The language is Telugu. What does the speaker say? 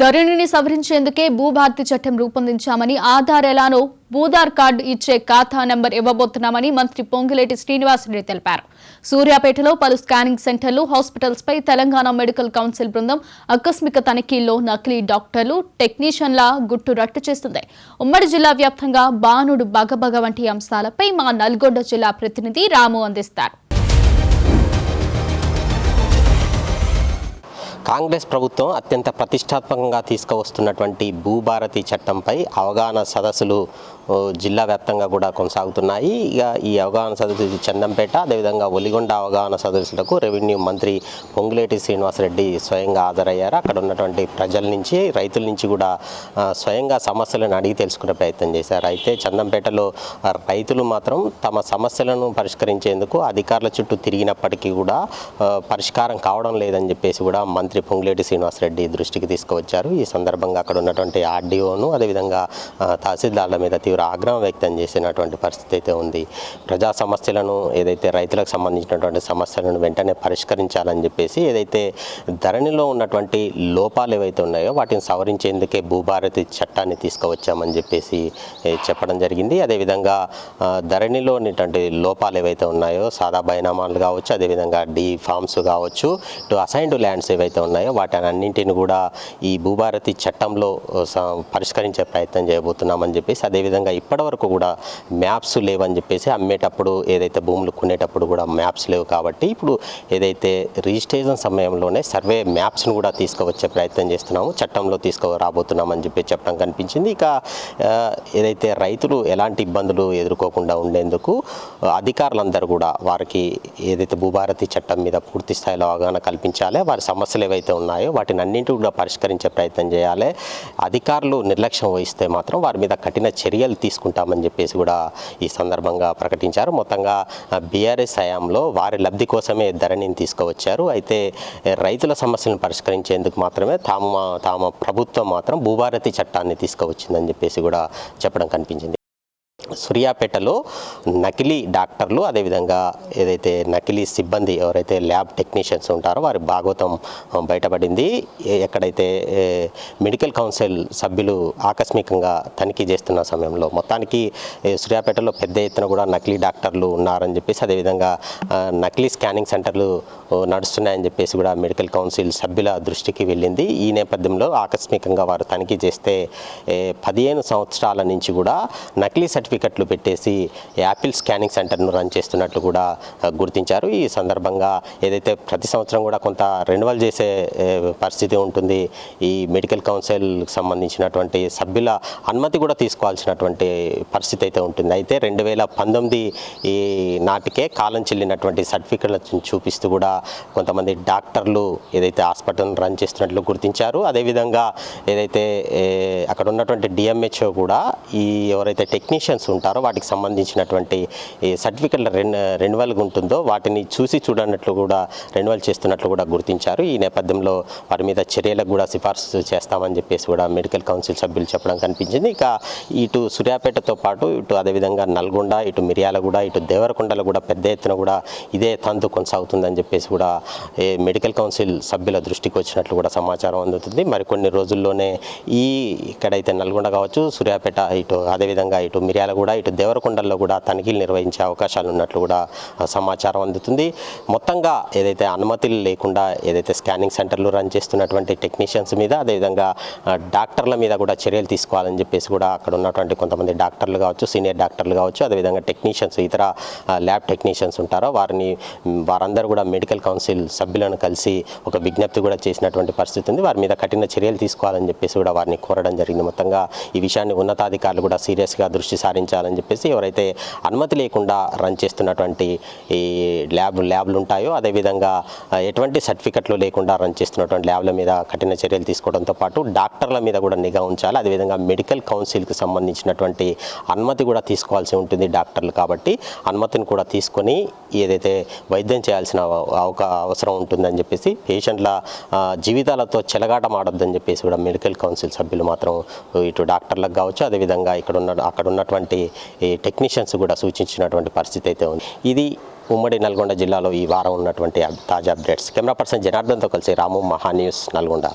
ధరణిని సవరించేందుకే భూభారతి చట్టం రూపొందించామని ఆధార్ ఎలానో భూధార్ కార్డు ఇచ్చే ఖాతా నెంబర్ ఇవ్వబోతున్నామని మంత్రి పొంగులేటి శ్రీనివాసరెడ్డి తెలిపారు. సూర్యాపేటలో పలు స్కానింగ్ సెంటర్లు, హాస్పిటల్స్ పై తెలంగాణ మెడికల్ కౌన్సిల్ బృందం ఆకస్మిక తనిఖీల్లో నకిలీ డాక్టర్లు, టెక్నీషియన్ల గుట్టు రట్టు చేస్తుంది. ఉమ్మడి జిల్లా వ్యాప్తంగా బాణుడు బగబగ వంటి అంశాలపై మా నల్గొండ జిల్లా ప్రతినిధి రాము అందిస్తారు. కాంగ్రెస్ ప్రభుత్వం అత్యంత ప్రతిష్టాత్మకంగా తీసుకువస్తున్నటువంటి భూభారతి చట్టంపై అవగాహన సదస్సులు జిల్లా వ్యాప్తంగా కూడా కొనసాగుతున్నాయి. ఇక ఈ అవగాహన సదస్సు చందంపేట, అదేవిధంగా ఒలిగొండ అవగాహన సదస్సులకు రెవెన్యూ మంత్రి పొంగులేటి శ్రీనివాసరెడ్డి స్వయంగా హాజరయ్యారు. అక్కడ ఉన్నటువంటి ప్రజల నుంచి, రైతుల నుంచి కూడా స్వయంగా సమస్యలను అడిగి తెలుసుకునే ప్రయత్నం చేశారు. అయితే చందంపేటలో రైతులు మాత్రం తమ సమస్యలను పరిష్కరించేందుకు అధికారుల చుట్టూ తిరిగినప్పటికీ కూడా పరిష్కారం కావడం లేదని చెప్పేసి కూడా మంత్రి పొంగులేటి శ్రీనివాసరెడ్డి దృష్టికి తీసుకువచ్చారు. ఈ సందర్భంగా అక్కడ ఉన్నటువంటి ఆర్డీఓను, అదేవిధంగా తహసీల్దార్ల మీద తీవ్ర ఆగ్రహం వ్యక్తం చేసినటువంటి పరిస్థితి అయితే ఉంది. ప్రజా సమస్యలను, ఏదైతే రైతులకు సంబంధించినటువంటి సమస్యలను వెంటనే పరిష్కరించాలని చెప్పేసి, ఏదైతే ధరణిలో ఉన్నటువంటి లోపాలు ఏవైతే ఉన్నాయో వాటిని సవరించేందుకే భూభారతి చట్టాన్ని తీసుకువచ్చామని చెప్పేసి చెప్పడం జరిగింది. అదేవిధంగా ధరణిలో ఉన్నటువంటి లోపాలు ఏవైతే ఉన్నాయో, సాదా బైనామాలు కావచ్చు, అదేవిధంగా డీ ఫామ్స్ కావచ్చు, ఇటు అసైన్డ్ ల్యాండ్స్ ఏవైతే ఉన్నాయో వాటిని అన్నింటిని కూడా ఈ భూభారతి చట్టంలో పరిష్కరించే ప్రయత్నం చేయబోతున్నామని చెప్పేసి, అదేవిధంగా ఇప్పటివరకు కూడా మ్యాప్స్ లేవని చెప్పేసి, అమ్మేటప్పుడు ఏదైతే భూములు కొనేటప్పుడు కూడా మ్యాప్స్ లేవు కాబట్టి ఇప్పుడు ఏదైతే రిజిస్ట్రేషన్ సమయంలోనే సర్వే మ్యాప్స్ను కూడా తీసుకువచ్చే ప్రయత్నం చేస్తున్నాము, చట్టంలో తీసుకురాబోతున్నామని చెప్పి చెప్పడం కనిపించింది. ఇక ఏదైతే రైతులు ఎలాంటి ఇబ్బందులు ఎదుర్కోకుండా ఉండేందుకు అధికారులందరూ కూడా వారికి ఏదైతే భూభారతి చట్టం మీద పూర్తి స్థాయిలో అవగాహన కల్పించాలి, వారి సమస్యలు ఏవైతే ఉన్నాయో వాటిని అన్నింటినీ కూడా పరిష్కరించే ప్రయత్నం చేయాలి. అధికారులు నిర్లక్ష్యం వహిస్తే మాత్రం వారి మీద కఠిన చర్యలు తీసుకుంటామని చెప్పేసి కూడా ఈ సందర్భంగా ప్రకటించారు. మొత్తంగా బీఆర్ఎస్ హయాంలో వారి లబ్ధి కోసమే ధరణిని తీసుకువచ్చారు. అయితే రైతుల సమస్యలను పరిష్కరించేందుకు మాత్రమే తమ ప్రభుత్వం మాత్రం భూభారతి చట్టాన్ని తీసుకువచ్చిందని చెప్పేసి కూడా చెప్పడం కనిపించింది. సూర్యాపేటలో నకిలీ డాక్టర్లు, అదేవిధంగా ఏదైతే నకిలీ సిబ్బంది ఎవరైతే ల్యాబ్ టెక్నీషియన్స్ ఉంటారో వారి భాగోతం బయటపడింది. ఎక్కడైతే మెడికల్ కౌన్సిల్ సభ్యులు ఆకస్మికంగా తనిఖీ చేస్తున్న సమయంలో మొత్తానికి సూర్యాపేటలో పెద్ద ఎత్తున కూడా నకిలీ డాక్టర్లు ఉన్నారని చెప్పేసి, అదేవిధంగా నకిలీ స్కానింగ్ సెంటర్లు నడుస్తున్నాయని చెప్పేసి కూడా మెడికల్ కౌన్సిల్ సభ్యుల దృష్టికి వెళ్ళింది. ఈ నేపథ్యంలో ఆకస్మికంగా వారు తనిఖీ చేస్తే 15 సంవత్సరాల నుంచి కూడా నకిలీ సర్టిఫికెట్లు పెట్టేసి యాపిల్ స్కానింగ్ సెంటర్ను రన్ చేస్తున్నట్లు కూడా గుర్తించారు. ఈ సందర్భంగా ఏదైతే ప్రతి సంవత్సరం కూడా కొంత రెన్యువల్ చేసే పరిస్థితి ఉంటుంది, ఈ మెడికల్ కౌన్సిల్ సంబంధించినటువంటి సభ్యుల అనుమతి కూడా తీసుకోవాల్సినటువంటి పరిస్థితి అయితే ఉంటుంది. అయితే 2019 ఈ నాటికే కాలం చెల్లినటువంటి సర్టిఫికెట్లను చూపిస్తూ కూడా కొంతమంది డాక్టర్లు ఏదైతే హాస్పిటల్ని రన్ చేస్తున్నట్లు గుర్తించారు. అదేవిధంగా ఏదైతే అక్కడ ఉన్నటువంటి డిఎంహెచ్ఓ కూడా ఈ ఎవరైతే టెక్నీషియన్స్ ఉంటారో వాటికి సంబంధించినటువంటి సర్టిఫికెట్ల రెన్యువల్ ఉంటుందో వాటిని చూసి చూడనట్లు కూడా రెన్యువల్ చేస్తున్నట్లు కూడా గుర్తించారు. ఈ నేపథ్యంలో వారి మీద చర్యలకు కూడా సిఫార్సు చేస్తామని చెప్పేసి కూడా మెడికల్ కౌన్సిల్ సభ్యులు చెప్పడం కనిపించింది. ఇక ఇటు సూర్యాపేటతో పాటు ఇటు అదేవిధంగా నల్గొండ, ఇటు మిర్యాలగూడ, ఇటు దేవరకొండలో కూడా పెద్ద ఎత్తున కూడా ఇదే తంతు కొనసాగుతుందని చెప్పేసి కూడా మెడికల్ కౌన్సిల్ సభ్యుల దృష్టికి వచ్చినట్లు కూడా సమాచారం అందుతుంది. మరికొన్ని రోజుల్లోనే ఇక్కడైతే నల్గొండ కావచ్చు, సూర్యాపేట, ఇటు అదేవిధంగా ఇటు మిర్యాలగూడ, ఇటు దేవరకొండల్లో కూడా తనిఖీలు నిర్వహించే అవకాశాలు ఉన్నట్లు కూడా సమాచారం అందుతుంది. మొత్తంగా ఏదైతే అనుమతులు లేకుండా ఏదైతే స్కానింగ్ సెంటర్లు రన్ చేస్తున్నటువంటి టెక్నీషియన్స్ మీద, అదేవిధంగా డాక్టర్ల మీద కూడా చర్యలు తీసుకోవాలని చెప్పేసి కూడా అక్కడ ఉన్నటువంటి కొంతమంది డాక్టర్లు కావచ్చు, సీనియర్ డాక్టర్లు కావచ్చు, అదేవిధంగా టెక్నీషియన్స్, ఇతర ల్యాబ్ టెక్నీషియన్స్ ఉంటారో వారందరూ కూడా మెడికల్ కౌన్సిల్ సభ్యులను కలిసి ఒక విజ్ఞప్తి కూడా చేసినటువంటి పరిస్థితి ఉంది. వారి మీద కఠిన చర్యలు తీసుకోవాలని చెప్పేసి కూడా వారిని కోరడం జరిగింది. మొత్తంగా ఈ విషయాన్ని ఉన్నతాధికారులు కూడా సీరియస్గా దృష్టి సారించాలని చెప్పేసి, ఎవరైతే అనుమతి లేకుండా రన్ చేస్తున్నటువంటి ఈ ల్యాబ్లు ఉంటాయో, అదేవిధంగా ఎటువంటి సర్టిఫికెట్లు లేకుండా రన్ చేస్తున్నటువంటి ల్యాబ్ల మీద కఠిన చర్యలు తీసుకోవడంతో పాటు డాక్టర్ల మీద కూడా నిఘా ఉంచాలి. అదేవిధంగా మెడికల్ కౌన్సిల్కి సంబంధించినటువంటి అనుమతి కూడా తీసుకోవాల్సి ఉంటుంది డాక్టర్లు కాబట్టి, అనుమతిని కూడా తీసుకొని ఏదైతే వైద్యం చేయాల్సిన అవసరం ఉంటుందని చెప్పేసి, పేషెంట్ల జీవితాలతో చెలగాటమాడొద్దని చెప్పేసి కూడా మెడికల్ కౌన్సిల్ సభ్యులు మాత్రం ఇటు డాక్టర్లకు కావచ్చు, అదేవిధంగా అక్కడ ఉన్నటువంటి టెక్నీషియన్స్ కూడా సూచించినటువంటి పరిస్థితి అయితే ఉంది. ఇది ఉమ్మడి నల్గొండ జిల్లాలో ఈ వారం ఉన్నటువంటి తాజా అప్డేట్స్. కెమెరా పర్సన్ జనార్దన్తో కలిసి రాము, మహా న్యూస్, నల్గొండ.